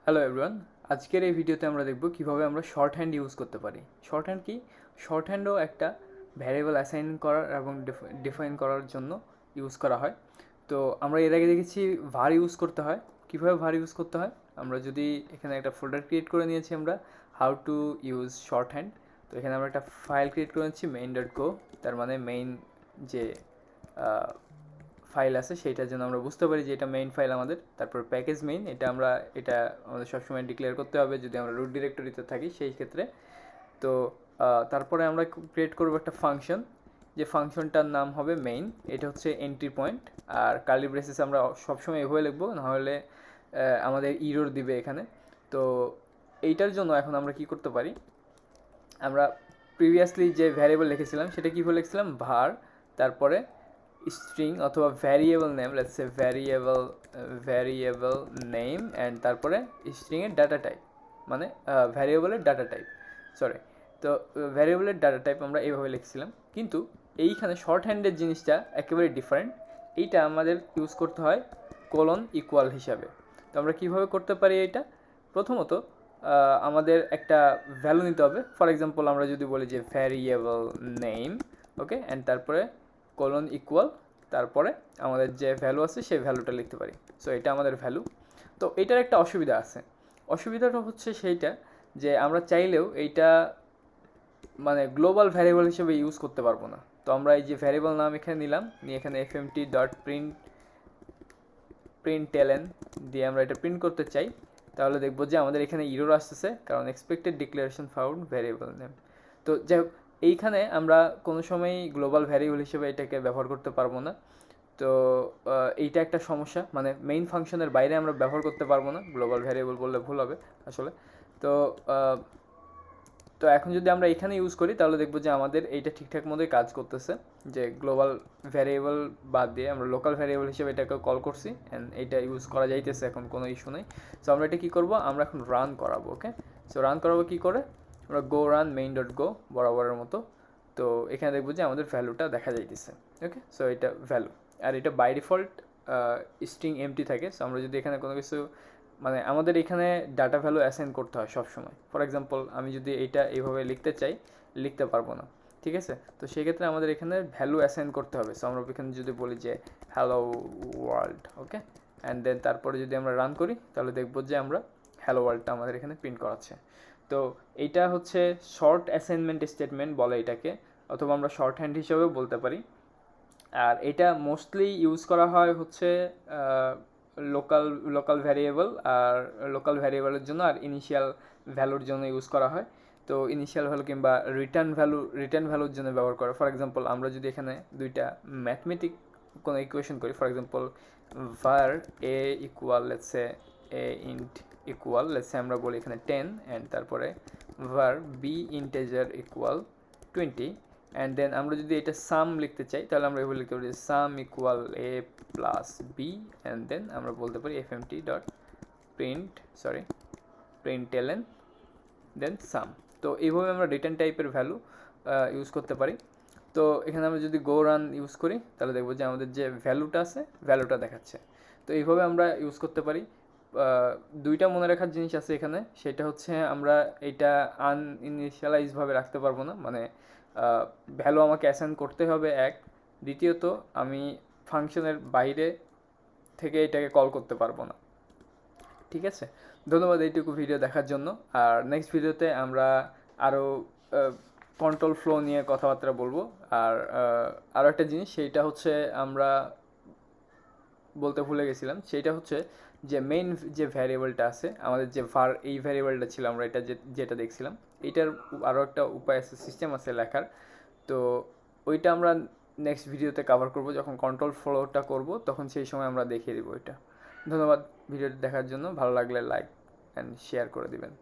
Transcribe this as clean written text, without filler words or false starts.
Hello everyone, আজকের এই ভিডিওতে আমরা দেখব কিভাবে আমরা শর্ট হ্যান্ড ইউজ করতে পারি। শর্ট হ্যান্ড কি? শর্ট হ্যান্ডও একটা ভ্যারিয়েবল অ্যাসাইন করার এবং ডিফাইন করার জন্য ইউজ করা হয়। তো আমরা এর আগে দেখেছি ভার ইউজ করতে হয়। কিভাবে ভার ইউজ করতে হয়? আমরা যদি এখানে একটা ফোল্ডার ক্রিয়েট করে নিয়েছি আমরা how to use short hand. তো এখানে আমরা একটা ফাইল ক্রিয়েট করে নিচ্ছি main.go, তার মানে মেইন যে ফাইল আছে সেইটার জন্য আমরা বুঝতে পারি যে এটা মেইন ফাইল আমাদের। তারপর প্যাকেজ মেইন, এটা আমাদের সবসময় ডিক্লেয়ার করতে হবে যদি আমরা রুট ডিরেক্টরিতে থাকি সেই ক্ষেত্রে। তো তারপরে আমরা ক্রিয়েট করবো একটা ফাংশন, যে ফাংশনটার নাম হবে মেইন। এটা হচ্ছে এন্ট্রি পয়েন্ট, আর কার্লি ব্রেসেস আমরা সবসময় এভাবে লিখবো, নাহলে আমাদের ইরর দিবে এখানে। তো এইটার জন্য এখন আমরা কি করতে পারি, আমরা প্রিভিয়াসলি যে ভ্যারিয়েবল লিখেছিলাম সেটা কীভাবে লিখেছিলাম, var, তারপরে স্ট্রিং অথবা variable name, let's say variable name and তারপরে স্ট্রিংয়ের ডাটা টাইপ, মানে ভ্যারিয়েবলের ডাটা টাইপ, সরি। তো ভ্যারিয়েবলের ডাটা টাইপ আমরা এইভাবে লিখছিলাম, কিন্তু এইখানে শর্ট হ্যান্ডের জিনিসটা একেবারে ডিফারেন্ট। এইটা আমাদের ইউজ করতে হয় কোলন ইকুয়াল হিসাবে। তো আমরা কীভাবে করতে পারি এইটা? প্রথমত আমাদের একটা ভ্যালু নিতে হবে। ফর এক্সাম্পল আমরা যদি বলি যে ভ্যারিয়েবল নেম, ওকে, অ্যান্ড তারপরে কোলন ইকুয়াল, তারপরে আমাদের যে ভ্যালু আছে সেই ভ্যালুটা লিখতে পারি। সো এটা আমাদের ভ্যালু। তো এইটার একটা অসুবিধা আছে। অসুবিধাটা হচ্ছে সেইটা যে আমরা চাইলেও এইটা মানে গ্লোবাল ভ্যারিয়েবল হিসেবে ইউজ করতে পারবো না। তো আমরা এই যে ভ্যারিয়েবল নাম এখানে নিলাম, নিয়ে এখানে fmt.println দিয়ে আমরা এটা প্রিন্ট করতে চাই, তাহলে দেখবো যে আমাদের এখানে ইরর আসতেছে, কারণ expected declaration found variable name. তো যাই হোক, এইখানে আমরা কোনো সময়ই গ্লোবাল ভ্যারিয়েবল হিসেবে এটাকে ব্যবহার করতে পারবো না। তো এইটা একটা সমস্যা, মানে মেইন ফাংশনের বাইরে আমরা ব্যবহার করতে পারবো না, গ্লোবাল ভ্যারিয়েবল বললে ভুল হবে আসলে। তো তো এখন যদি আমরা এখানে ইউজ করি তাহলে দেখবো যে আমাদের এইটা ঠিকঠাক মতোই কাজ করতেছে, যে গ্লোবাল ভ্যারিয়েবল বাদ দিয়ে আমরা লোকাল ভ্যারিয়েবল হিসেবে এটাকে কল করছি অ্যান্ড এইটা ইউজ করা যাইতেছে, এখন কোনো ইস্যু নেই। সো আমরা এটা কী করবো, আমরা এখন রান করাবো। ওকে, সো রান করাবো কী করে, আমরা গো রান main.go বরাবরের মতো। তো এখানে দেখবো যে আমাদের ভ্যালুটা দেখা যাইতেছে। ওকে, সো এটা ভ্যালু, আর এটা বাই ডিফল্ট স্ট্রিং এমটি থাকে। সো আমরা যদি এখানে কোনো কিছু, মানে আমাদের এখানে ডাটা ভ্যালু অ্যাসাইন করতে হয় সবসময়। ফর এক্সাম্পল আমি যদি এইটা এইভাবে লিখতে চাই, লিখতে পারবো না, ঠিক আছে? তো সেক্ষেত্রে আমাদের এখানে ভ্যালু অ্যাসাইন করতে হবে। সো আমরা এখানে যদি বলি যে hello world, okay, and then তারপরে যদি আমরা রান করি তাহলে দেখবো যে আমরা হ্যালো ওয়ার্ল্ডটা আমাদের এখানে প্রিন্ট করাচ্ছে। তো এইটা হচ্ছে শর্ট অ্যাসাইনমেন্ট স্টেটমেন্ট বলে এটাকে, অথবা আমরা শর্ট হ্যান্ড হিসেবেও বলতে পারি। আর এটা মোস্টলি ইউজ করা হয় হচ্ছে লোকাল ভ্যারিয়েবল, আর লোকাল ভ্যারিয়েবলের জন্য, আর ইনিশিয়াল ভ্যালুর জন্য ইউজ করা হয়। তো ইনিশিয়াল ভ্যালু কিংবা রিটার্ন ভ্যালুর জন্য ব্যবহার করে। ফর এক্সাম্পল আমরা যদি এখানে দুইটা ম্যাথমেটিক কোনো ইকুয়েশন করি, for example var a equal let's say a int equal let's say আমরা বলি এখানে 10, অ্যান্ড তারপরে var b integer equal 20, and then আমরা যদি এটা সাম লিখতে চাই তাহলে আমরা এভাবে লিখতে পারি sum equal a plus B, and then আমরা বলতে পারি fmt.println দেন সাম। তো এইভাবে আমরা রিটার্ন টাইপের ভ্যালু ইউজ করতে পারি। তো এখানে আমরা যদি গো রান ইউজ করি তাহলে দেখবো যে আমাদের যে ভ্যালুটা আছে ভ্যালুটা দেখাচ্ছে। তো এইভাবে আমরা ইউজ করতে পারি। দুইটা মনে রাখার জিনিস আছে এখানে, সেটা হচ্ছে আমরা এটা আনইনিশিয়ালাইজভাবে রাখতে পারবো না, মানে ভ্যালু আমাকে অ্যাসাইন করতে হবে এক, দ্বিতীয়ত আমি ফাংশনের বাইরে থেকে এটাকে কল করতে পারবো না। ঠিক আছে, ধন্যবাদ এইটুকু ভিডিও দেখার জন্য। আর নেক্সট ভিডিওতে আমরা আরও কন্ট্রোল ফ্লো নিয়ে কথাবার্তা বলবো। আর আরও একটা জিনিস, সেইটা হচ্ছে আমরা বলতে ভুলে গেছিলাম, সেইটা হচ্ছে যে মেইন যে ভ্যারিয়েবলটা আছে আমাদের, যে var এই ভ্যারিয়েবলটা ছিল আমরা এটা যেটা দেখছিলাম, এটার আরও একটা উপায় আছে, সিস্টেম আছে লেখার। তো ওইটা আমরা নেক্সট ভিডিওতে কভার করব, যখন কন্ট্রোল ফ্লোটা করব তখন সেই সময় আমরা দেখিয়ে দেবো এটা। ধন্যবাদ ভিডিওটি দেখার জন্য, ভালো লাগলে লাইক অ্যান্ড শেয়ার করে দিবেন।